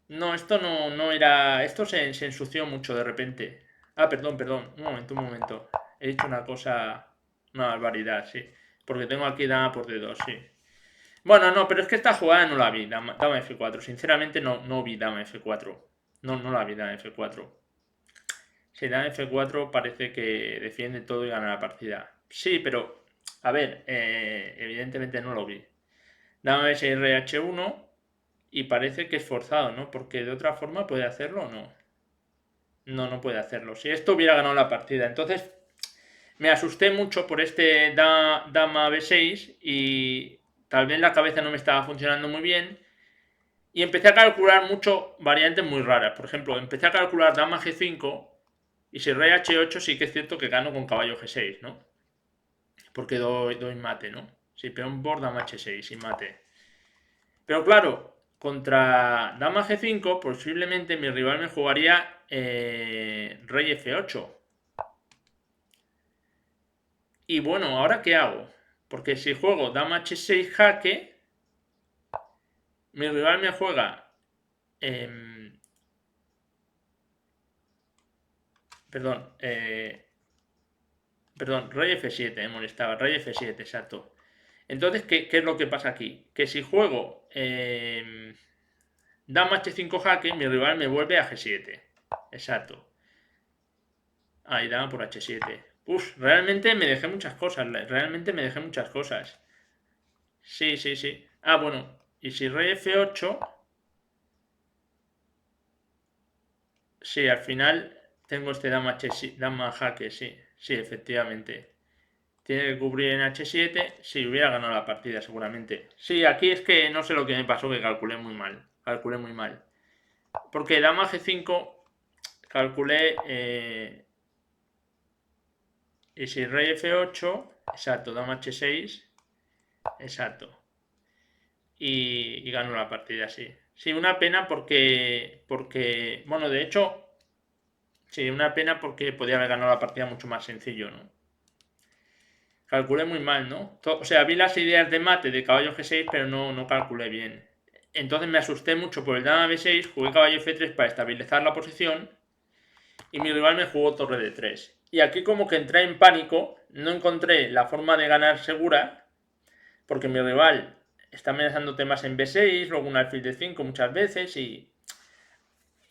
No, esto no era. Esto se ensució mucho de repente. Ah, perdón. Un momento. He dicho una cosa. Una barbaridad, sí. Porque tengo aquí dama por D2, sí. Bueno, no, pero es que esta jugada no la vi, dama F4. Sinceramente no vi dama F4. No la vi dama F4. Si dama F4 parece que defiende todo y gana la partida. Sí, pero, a ver, evidentemente no lo vi. Dama S-R H1 y parece que es forzado, ¿no? Porque de otra forma puede hacerlo o no. No puede hacerlo. Si esto hubiera ganado la partida. Entonces, me asusté mucho por este dama B6 y tal vez la cabeza no me estaba funcionando muy bien. Y empecé a calcular mucho variantes muy raras. Por ejemplo, empecé a calcular dama G5 y si rey H8 sí que es cierto que gano con caballo G6, ¿no? Porque doy mate, ¿no? Si peón por dama H6 y mate. Pero claro, contra dama G5 posiblemente mi rival me jugaría rey F8. Y bueno, ¿ahora qué hago? Porque si juego dama H6 jaque, mi rival me juega... perdón, rey F7, me molestaba, rey F7, exacto. Entonces, ¿qué es lo que pasa aquí? Que si juego dama H5 jaque, mi rival me vuelve a G7. Exacto. Ahí, dama por H7. Uf, realmente me dejé muchas cosas. Realmente me dejé muchas cosas. Sí. Ah, bueno. Y si rey F8... Sí, al final tengo este dama jaque, sí. Sí, efectivamente. Tiene que cubrir en H7. Sí, hubiera ganado la partida seguramente. Sí, aquí es que no sé lo que me pasó, que calculé muy mal. Calculé muy mal. Porque dama G5 calculé... y si rey F8... Exacto, dama H6... Exacto. Y ganó la partida, sí. Sí, una pena porque... Bueno, de hecho... Sí, una pena porque podía haber ganado la partida mucho más sencillo, ¿no? Calculé muy mal, ¿no? O sea, vi las ideas de mate de caballo G6, pero no calculé bien. Entonces me asusté mucho por el dama B6, jugué caballo F3 para estabilizar la posición y mi rival me jugó torre D3. Y aquí como que entré en pánico, no encontré la forma de ganar segura, porque mi rival está amenazando temas en B6, luego un alfil D5 muchas veces y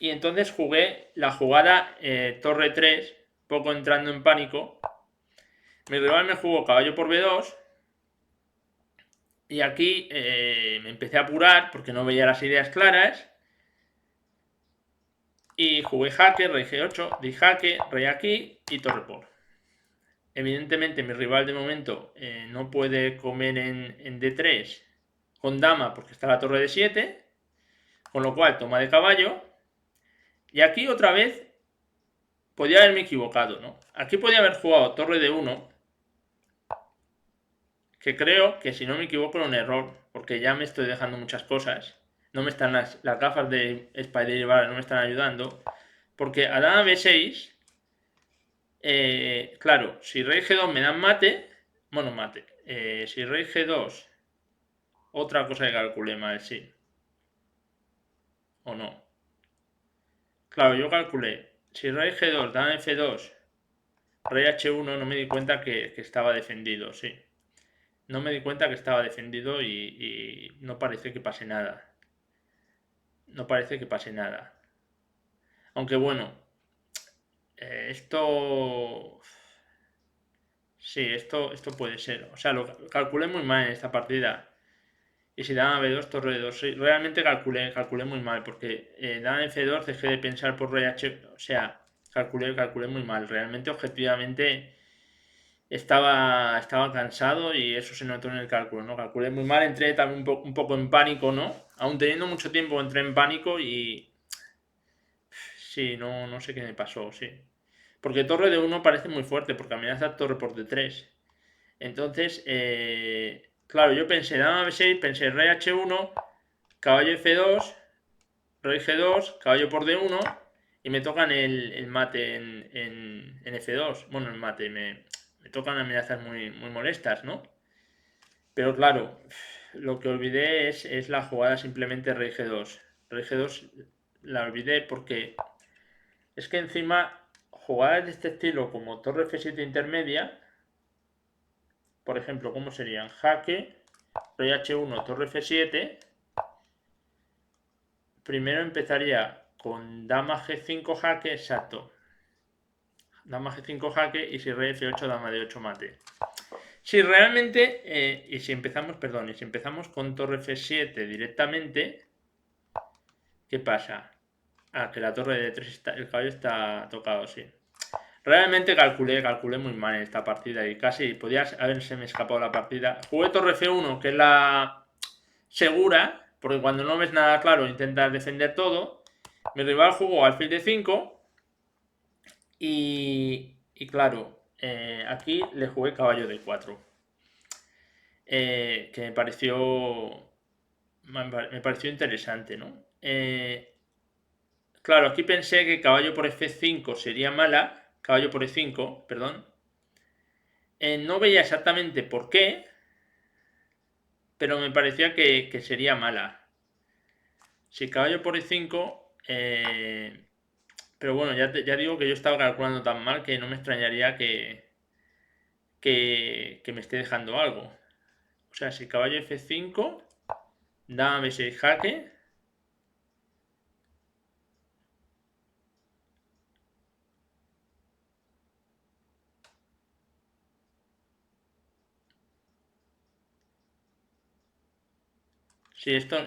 entonces jugué la jugada torre 3, poco entrando en pánico. Mi rival me jugó caballo por B2 y aquí me empecé a apurar porque no veía las ideas claras. Y jugué jaque, rey G8, di jaque, rey aquí y torre por. Evidentemente mi rival de momento no puede comer en D3 con dama porque está la torre de 7, con lo cual toma de caballo. Y aquí otra vez podía haberme equivocado, ¿no? Aquí podía haber jugado torre de 1, que creo que si no me equivoco era un error, porque ya me estoy dejando muchas cosas. No me están las gafas de Spider no me están ayudando. Porque a dama B6, claro, si rey G2 me dan mate, bueno, mate. Si rey G2, otra cosa que calculé mal, sí. O no. Claro, yo calculé, si rey G2, dama F2, rey H1, no me di cuenta que estaba defendido, sí. No me di cuenta que estaba defendido y no parece que pase nada. No parece que pase nada. Aunque bueno, esto... Sí, esto puede ser. O sea, lo calculé muy mal en esta partida. Y si dama B2, torre de 2. Sí, realmente calculé muy mal. Porque dama F2 dejé de pensar por rey H. O sea, calculé muy mal. Realmente, objetivamente, estaba cansado y eso se notó en el cálculo, ¿no? Calculé muy mal, entré también un poco en pánico, ¿no? Aún teniendo mucho tiempo entré en pánico y... Sí, no sé qué me pasó, sí. Porque torre de 1 parece muy fuerte, porque amenaza torre por D3. Entonces, claro, yo pensé dama B6, pensé rey H1, caballo F2, rey G2, caballo por D1, y me tocan el mate en F2. Bueno, el mate, me tocan amenazas muy molestas, ¿no? Pero claro, lo que olvidé es la jugada simplemente rey G2. Rey G2 la olvidé porque es que encima jugadas de este estilo como torre F7 intermedia, por ejemplo, ¿cómo serían? Jaque, rey H1, torre F7. Primero empezaría con dama G5 jaque, exacto. Dama G5 jaque y si rey F8, dama D8 mate. Si realmente, y si empezamos con torre F7 directamente, ¿qué pasa? Ah, que la torre de 3 está, el caballo está tocado, sí. Realmente calculé muy mal en esta partida y casi podía haberse me escapado la partida. Jugué torre F1, que es la segura, porque cuando no ves nada claro intentas defender todo. Mi rival jugó alfil de 5 y claro, aquí le jugué caballo de 4. Que me pareció interesante, ¿no? Claro, aquí pensé que caballo por F5 sería mala, caballo por E5, perdón. No veía exactamente por qué, pero me parecía que sería mala. Si caballo por E5, pero bueno, ya digo que yo estaba calculando tan mal que no me extrañaría que me esté dejando algo. O sea, si caballo F5, dama B6 jaque. Sí, esto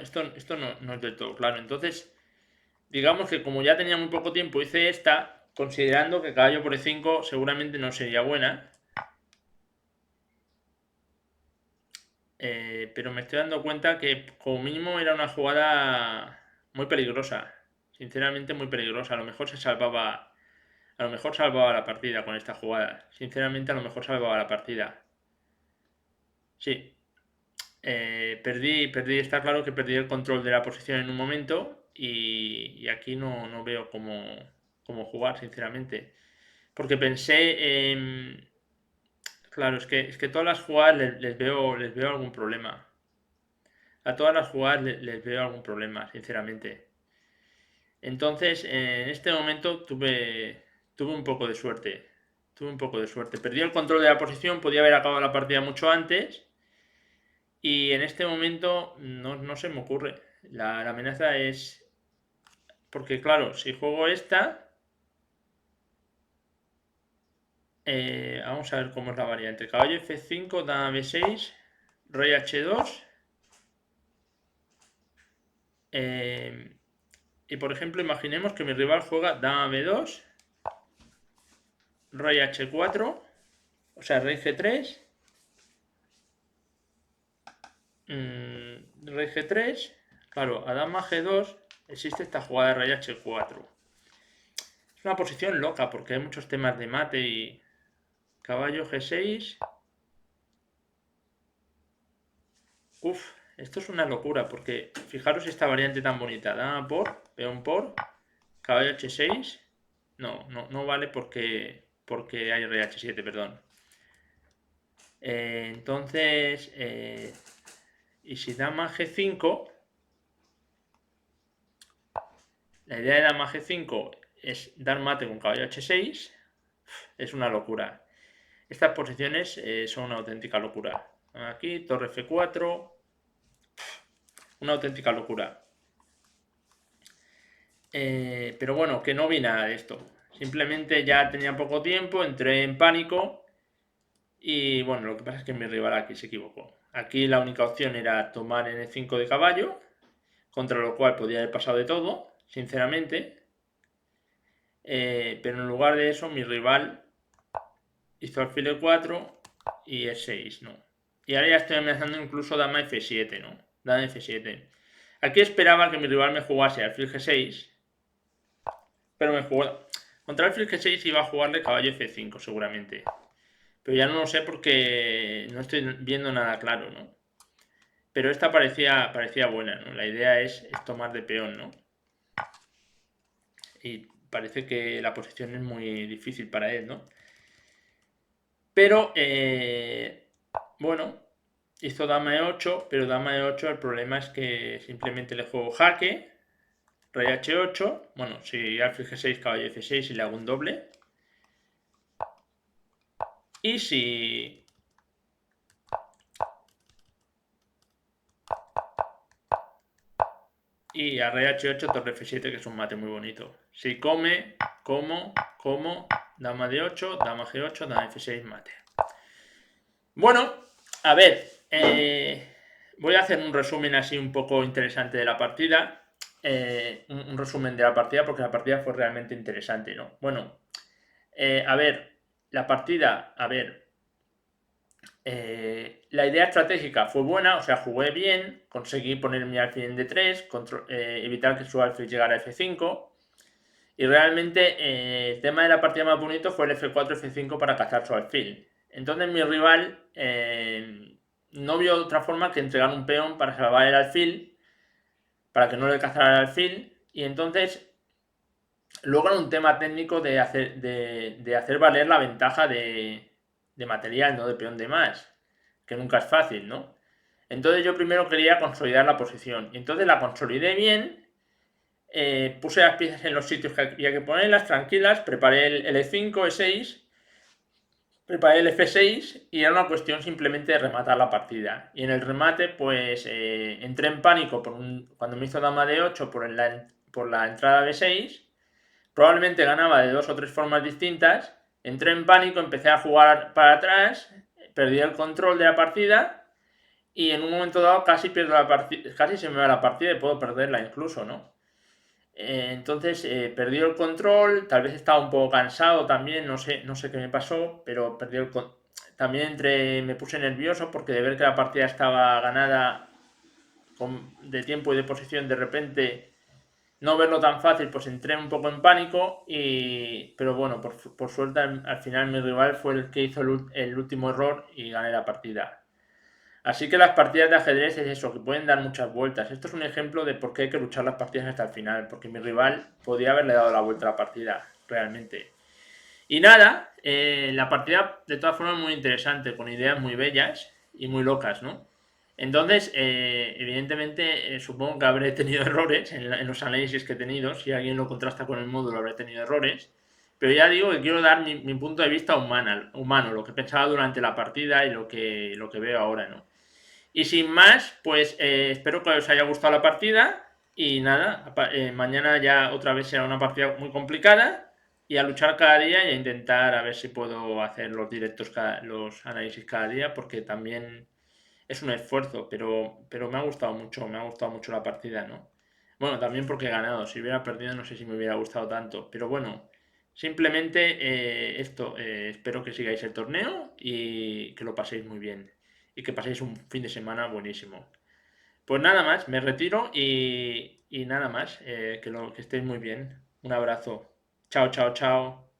no es del todo claro. Entonces, digamos que como ya tenía muy poco tiempo, hice esta, considerando que caballo por E5 seguramente no sería buena. Pero me estoy dando cuenta que como mínimo era una jugada muy peligrosa. Sinceramente muy peligrosa. A lo mejor salvaba la partida con esta jugada. Sinceramente a lo mejor salvaba la partida. Sí. Está claro que perdí el control de la posición en un momento y aquí no veo cómo jugar, sinceramente. Porque pensé en... Claro, es que todas las jugadas les veo algún problema. A todas las jugadas les veo algún problema, sinceramente. Entonces, en este momento tuve un poco de suerte. Tuve un poco de suerte. Perdí el control de la posición, podía haber acabado la partida mucho antes. Y en este momento no se me ocurre. La amenaza es... Porque claro, si juego esta... vamos a ver cómo es la variante. Caballo F5, dama B6, rey H2. Y por ejemplo, imaginemos que mi rival juega dama B2, rey H4, o sea, rey G3, rey G3, claro, a dama G2 existe esta jugada de rey H4. Es una posición loca porque hay muchos temas de mate y caballo G6. Uf, esto es una locura porque fijaros esta variante tan bonita, dama por, peón por, caballo H6. No vale porque hay rey H7, perdón. Entonces, y si dama G5, la idea de dama G5 es dar mate con caballo H6, es una locura. Estas posiciones son una auténtica locura. Aquí, torre F4, una auténtica locura. Pero bueno, que no vi nada de esto. Simplemente ya tenía poco tiempo, entré en pánico y bueno, lo que pasa es que mi rival aquí se equivocó. Aquí la única opción era tomar en E5 de caballo, contra lo cual podía haber pasado de todo, sinceramente. Pero en lugar de eso, mi rival hizo alfil E4 y E6, ¿no? Y ahora ya estoy amenazando incluso dama F7, ¿no? Dama F7. Aquí esperaba que mi rival me jugase alfil G6, pero me jugó... Contra alfil G6 iba a jugarle caballo F5, seguramente. Pero ya no lo sé porque no estoy viendo nada claro, ¿no? Pero esta parecía buena, ¿no? La idea es tomar de peón, ¿no? Y parece que la posición es muy difícil para él, ¿no? Pero, bueno, hizo dama E8, pero dama E8 el problema es que simplemente le juego jaque, rey H8, bueno, si alfil G6, caballo F6 y le hago un doble. Y si... Y a rey H8, torre F7, que es un mate muy bonito. Si come, como, dama D8, dama G8, dama F6, mate. Bueno, a ver, voy a hacer un resumen así un poco interesante de la partida. Un resumen de la partida porque la partida fue realmente interesante, ¿no? Bueno, a ver, la partida, a ver, la idea estratégica fue buena, o sea, jugué bien, conseguí poner mi alfil en D3, evitar que su alfil llegara a F5, y realmente el tema de la partida más bonito fue el F4, F5 para cazar su alfil. Entonces mi rival no vio otra forma que entregar un peón para salvar el alfil, para que no le cazara el alfil, y entonces luego era un tema técnico de hacer valer la ventaja de material, no de peón de más, que nunca es fácil, ¿no? Entonces yo primero quería consolidar la posición, y entonces la consolidé bien, puse las piezas en los sitios que había que ponerlas, tranquilas, preparé el E5, E6, preparé el F6 y era una cuestión simplemente de rematar la partida. Y en el remate, pues entré en pánico cuando me hizo dama de 8 por la entrada de 6. Probablemente ganaba de 2 o 3 formas distintas. Entré en pánico, empecé a jugar para atrás, perdí el control de la partida y en un momento dado casi pierdo la partida, casi se me va la partida y puedo perderla incluso, ¿no? Entonces perdí el control, tal vez estaba un poco cansado también, no sé qué me pasó, pero perdí el control. También me puse nervioso porque de ver que la partida estaba ganada de tiempo y de posición, de repente no verlo tan fácil, pues entré un poco en pánico, pero bueno, por suerte al final mi rival fue el que hizo el último error y gané la partida. Así que las partidas de ajedrez es eso, que pueden dar muchas vueltas. Esto es un ejemplo de por qué hay que luchar las partidas hasta el final, porque mi rival podía haberle dado la vuelta a la partida, realmente. Y nada, la partida de todas formas muy interesante, con ideas muy bellas y muy locas, ¿no? Entonces, evidentemente, supongo que habré tenido errores en los análisis que he tenido. Si alguien lo contrasta con el módulo, habré tenido errores. Pero ya digo que quiero dar mi punto de vista humano, lo que pensaba durante la partida y lo que veo ahora, ¿no? Y sin más, pues espero que os haya gustado la partida. Y nada, mañana ya otra vez será una partida muy complicada. Y a luchar cada día y a intentar a ver si puedo hacer los directos, los análisis cada día, porque también es un esfuerzo, pero me ha gustado mucho la partida, ¿no? Bueno, también porque he ganado, si hubiera perdido no sé si me hubiera gustado tanto, pero bueno, simplemente espero que sigáis el torneo y que lo paséis muy bien y que paséis un fin de semana buenísimo. Pues nada más, me retiro y nada más, que estéis muy bien. Un abrazo. Chao, chao, chao.